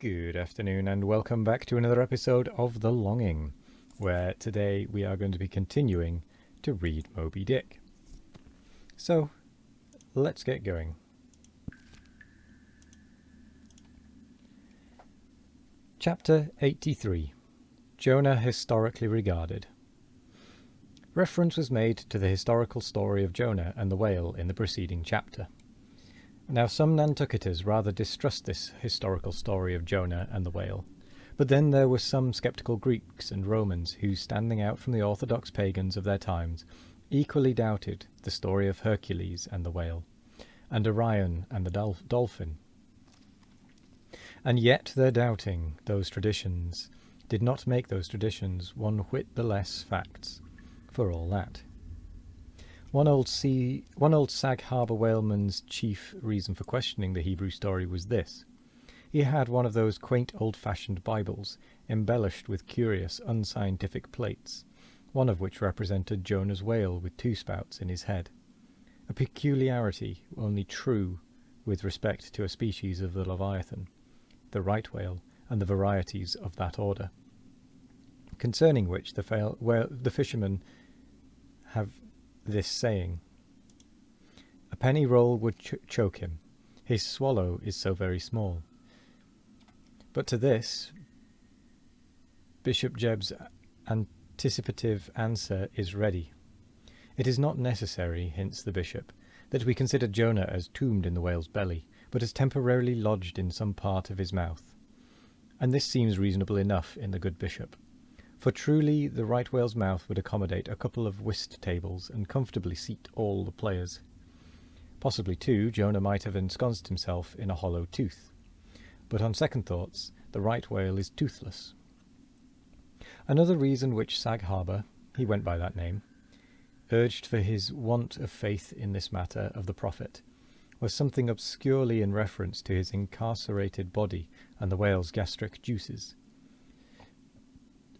Good afternoon and welcome back to another episode of The Longing, where today we are going to be continuing to read Moby Dick. So, let's get going. Chapter 83. Jonah Historically Regarded. Reference was made to the historical story of Jonah and the whale in the preceding chapter. Now some Nantucketers rather distrust this historical story of Jonah and the whale, but then there were some sceptical Greeks and Romans who, standing out from the orthodox pagans of their times, equally doubted the story of Hercules and the whale, and Orion and the dolphin. And yet their doubting those traditions did not make those traditions one whit the less facts, for all that. One old Sag Harbor whaleman's chief reason for questioning the Hebrew story was this. He had one of those quaint old-fashioned Bibles, embellished with curious, unscientific plates, one of which represented Jonah's whale with two spouts in his head, a peculiarity only true with respect to a species of the Leviathan, the right whale, and the varieties of that order, concerning which the fishermen have this saying: a penny roll would choke him, his swallow is so very small. But to this, Bishop Jebb's anticipative answer is ready. It is not necessary, hints the bishop, that we consider Jonah as tombed in the whale's belly, but as temporarily lodged in some part of his mouth. And this seems reasonable enough in the good bishop. For truly the right whale's mouth would accommodate a couple of whist tables and comfortably seat all the players. Possibly, too, Jonah might have ensconced himself in a hollow tooth. But on second thoughts, the right whale is toothless. Another reason which Sag Harbor, he went by that name, urged for his want of faith in this matter of the prophet, was something obscurely in reference to his incarcerated body and the whale's gastric juices.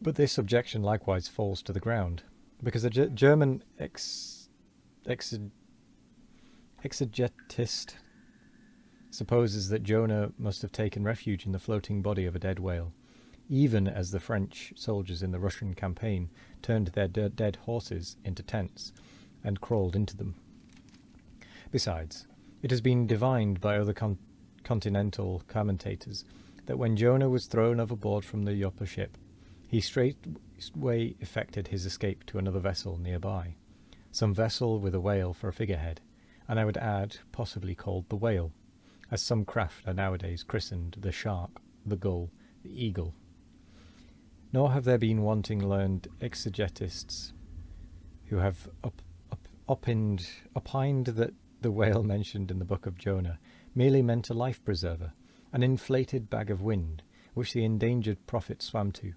But this objection likewise falls to the ground, because a German exegetist supposes that Jonah must have taken refuge in the floating body of a dead whale, even as the French soldiers in the Russian campaign turned their dead horses into tents and crawled into them. Besides, it has been divined by other continental commentators that when Jonah was thrown overboard from the Joppa ship, he straightway effected his escape to another vessel nearby, some vessel with a whale for a figurehead, and I would add, possibly called the whale, as some craft are nowadays christened the shark, the gull, the eagle. Nor have there been wanting learned exegetists who have opined that the whale mentioned in the book of Jonah merely meant a life-preserver, an inflated bag of wind, which the endangered prophet swam to,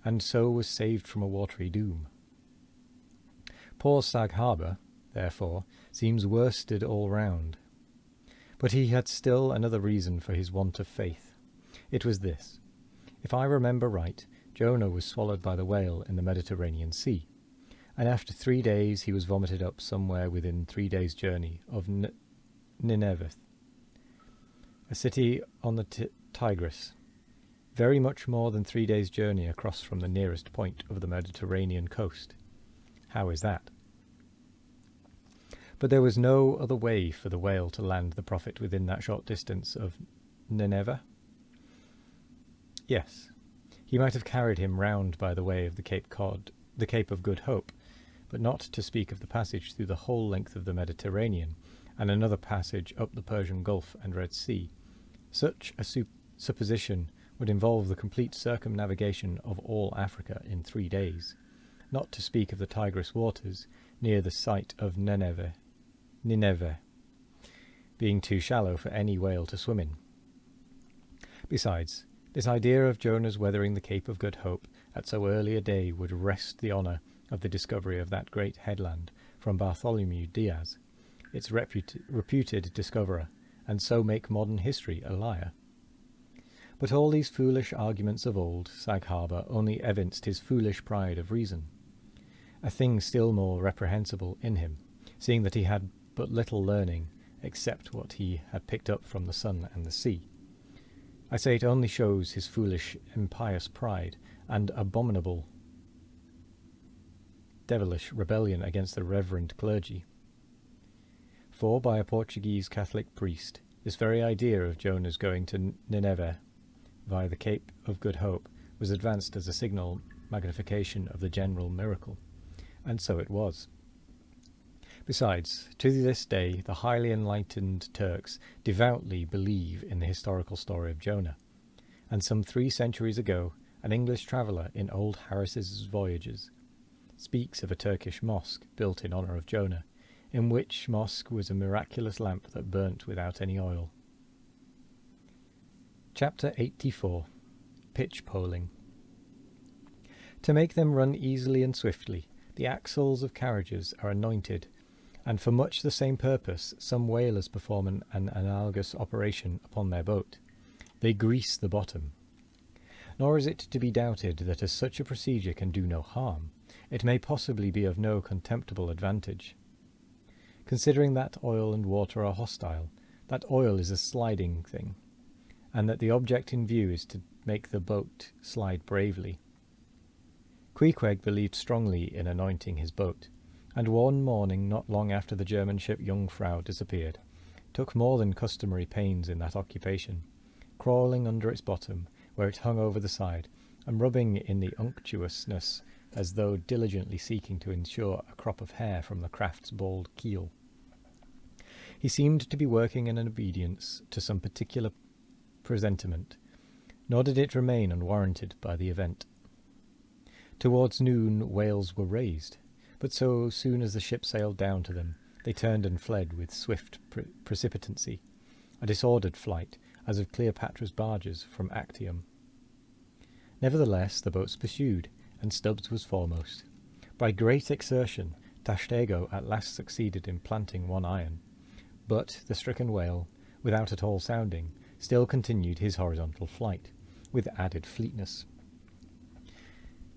and so was saved from a watery doom. Poor Sag Harbor, therefore, seems worsted all round. But he had still another reason for his want of faith. It was this. If I remember right, Jonah was swallowed by the whale in the Mediterranean Sea, and after 3 days he was vomited up somewhere within 3 days' journey of Nineveh, a city on the Tigris, very much more than 3 days' journey across from the nearest point of the Mediterranean coast. How is that? But there was no other way for the whale to land the prophet within that short distance of Nineveh? Yes, he might have carried him round by the way of the Cape of Good Hope, but not to speak of the passage through the whole length of the Mediterranean, and another passage up the Persian Gulf and Red Sea. Such a supposition would involve the complete circumnavigation of all Africa in 3 days, not to speak of the Tigris waters near the site of Nineveh, being too shallow for any whale to swim in. Besides, this idea of Jonah's weathering the Cape of Good Hope at so early a day would wrest the honour of the discovery of that great headland from Bartholomew Diaz, its reputed discoverer, and so make modern history a liar. But all these foolish arguments of old, Sag Harbor only evinced his foolish pride of reason, a thing still more reprehensible in him, seeing that he had but little learning except what he had picked up from the sun and the sea, I say it only shows his foolish, impious pride and abominable, devilish rebellion against the reverend clergy. For by a Portuguese Catholic priest, this very idea of Jonah's going to Nineveh via the Cape of Good Hope was advanced as a signal magnification of the general miracle, and so it was. Besides, to this day, the highly enlightened Turks devoutly believe in the historical story of Jonah, and some 3 centuries ago, an English traveller in old Harris's Voyages speaks of a Turkish mosque built in honour of Jonah, in which mosque was a miraculous lamp that burnt without any oil. Chapter 84. Pitch Poling. To make them run easily and swiftly, the axles of carriages are anointed, and for much the same purpose some whalers perform an analogous operation upon their boat. They grease the bottom. Nor is it to be doubted that as such a procedure can do no harm, it may possibly be of no contemptible advantage. Considering that oil and water are hostile, that oil is a sliding thing, and that the object in view is to make the boat slide bravely. Queequeg believed strongly in anointing his boat, and one morning not long after the German ship Jungfrau disappeared, took more than customary pains in that occupation, crawling under its bottom, where it hung over the side, and rubbing in the unctuousness as though diligently seeking to ensure a crop of hair from the craft's bald keel. He seemed to be working in obedience to some particular presentiment, nor did it remain unwarranted by the event. Towards noon whales were raised, but so soon as the ship sailed down to them, they turned and fled with swift precipitancy, a disordered flight, as of Cleopatra's barges from Actium. Nevertheless, the boats pursued, and Stubbs was foremost. By great exertion, Tashtego at last succeeded in planting one iron, but the stricken whale, without at all sounding, still continued his horizontal flight, with added fleetness.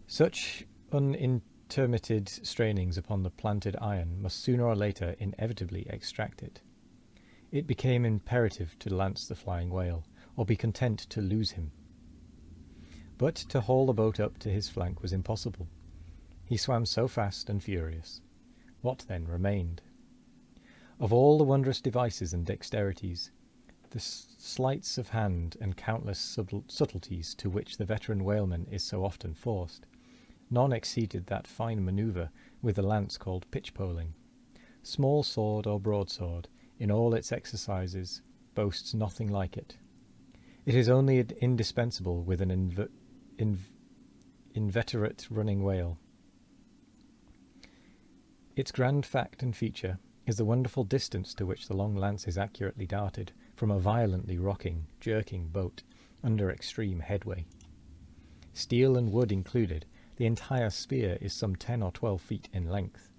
Such unintermitted strainings upon the planted iron must sooner or later inevitably extract it. It became imperative to lance the flying whale, or be content to lose him. But to haul the boat up to his flank was impossible. He swam so fast and furious. What then remained? Of all the wondrous devices and dexterities, the sleights of hand and countless subtleties to which the veteran whaleman is so often forced, none exceeded that fine manoeuvre with the lance called pitch-poling. Small sword or broadsword, in all its exercises, boasts nothing like it. It is only indispensable with an inveterate running whale. Its grand fact and feature is the wonderful distance to which the long lance is accurately darted from a violently rocking, jerking boat under extreme headway. Steel and wood included, the entire spear is some 10 or 12 feet in length.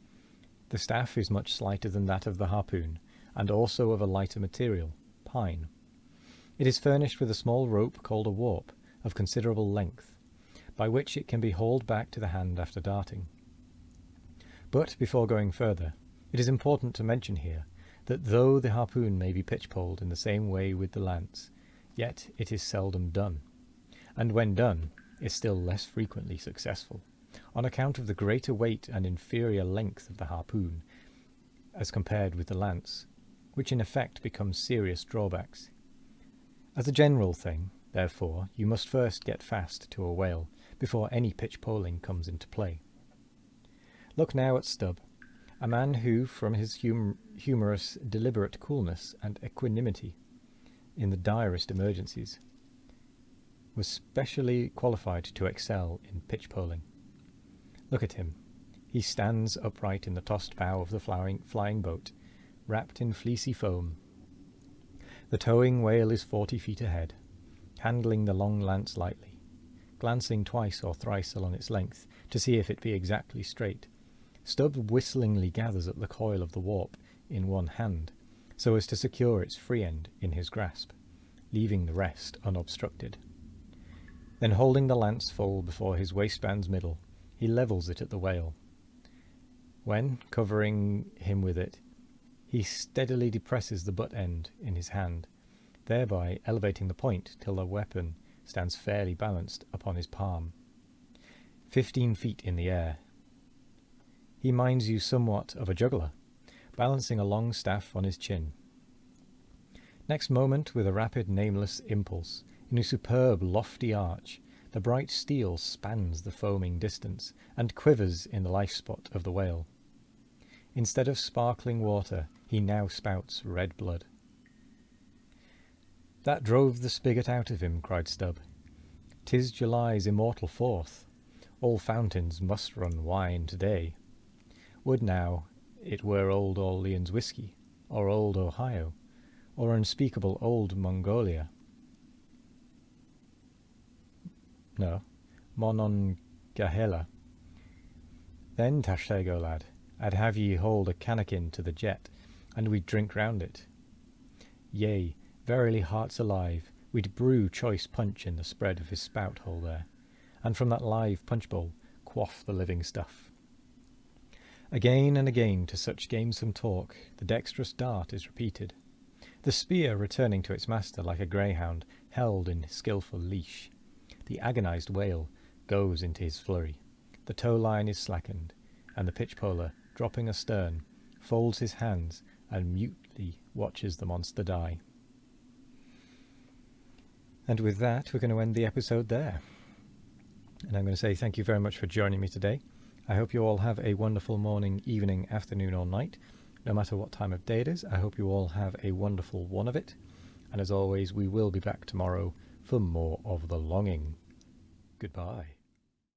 The staff is much slighter than that of the harpoon, and also of a lighter material, pine. It is furnished with a small rope called a warp, of considerable length, by which it can be hauled back to the hand after darting. But before going further, it is important to mention here that though the harpoon may be pitch-poled in the same way with the lance, yet it is seldom done, and when done, is still less frequently successful, on account of the greater weight and inferior length of the harpoon, as compared with the lance, which in effect becomes serious drawbacks. As a general thing, therefore, you must first get fast to a whale, before any pitch-poling comes into play. Look now at Stubb, a man who, from his humorous, deliberate coolness and equanimity in the direst emergencies, was specially qualified to excel in pitch-poling. Look at him. He stands upright in the tossed bow of the flying boat, wrapped in fleecy foam. The towing whale is 40 feet ahead, handling the long lance lightly, glancing twice or thrice along its length to see if it be exactly straight. Stubb whistlingly gathers at the coil of the warp in one hand, so as to secure its free end in his grasp, leaving the rest unobstructed. Then, holding the lance full before his waistband's middle, he levels it at the whale. When, covering him with it, he steadily depresses the butt end in his hand, thereby elevating the point till the weapon stands fairly balanced upon his palm, 15 feet in the air. He minds you somewhat of a juggler, balancing a long staff on his chin. Next moment, with a rapid, nameless impulse, in a superb, lofty arch, the bright steel spans the foaming distance and quivers in the life spot of the whale. Instead of sparkling water, he now spouts red blood. "That drove the spigot out of him," cried Stubb. "'Tis July's immortal 4th. All fountains must run wine today. Would now it were old Orleans whiskey, or old Ohio, or unspeakable old Mongolia. No, Monongahela. Then, Tashtego, lad, I'd have ye hold a cannakin to the jet, and we'd drink round it. Yea, verily, hearts alive, we'd brew choice punch in the spread of his spout hole there, and from that live punch bowl quaff the living stuff." Again and again to such gamesome talk the dexterous dart is repeated, the spear returning to its master like a greyhound held in skilful leash. The agonized whale goes into his flurry. The tow line is slackened, and the pitch-poler, dropping astern, folds his hands and mutely watches the monster die. And with that, we're going to end the episode there. And I'm going to say thank you very much for joining me today. I hope you all have a wonderful morning, evening, afternoon, or night. No matter what time of day it is, I hope you all have a wonderful one of it. And as always, we will be back tomorrow for more of The Longing. Goodbye.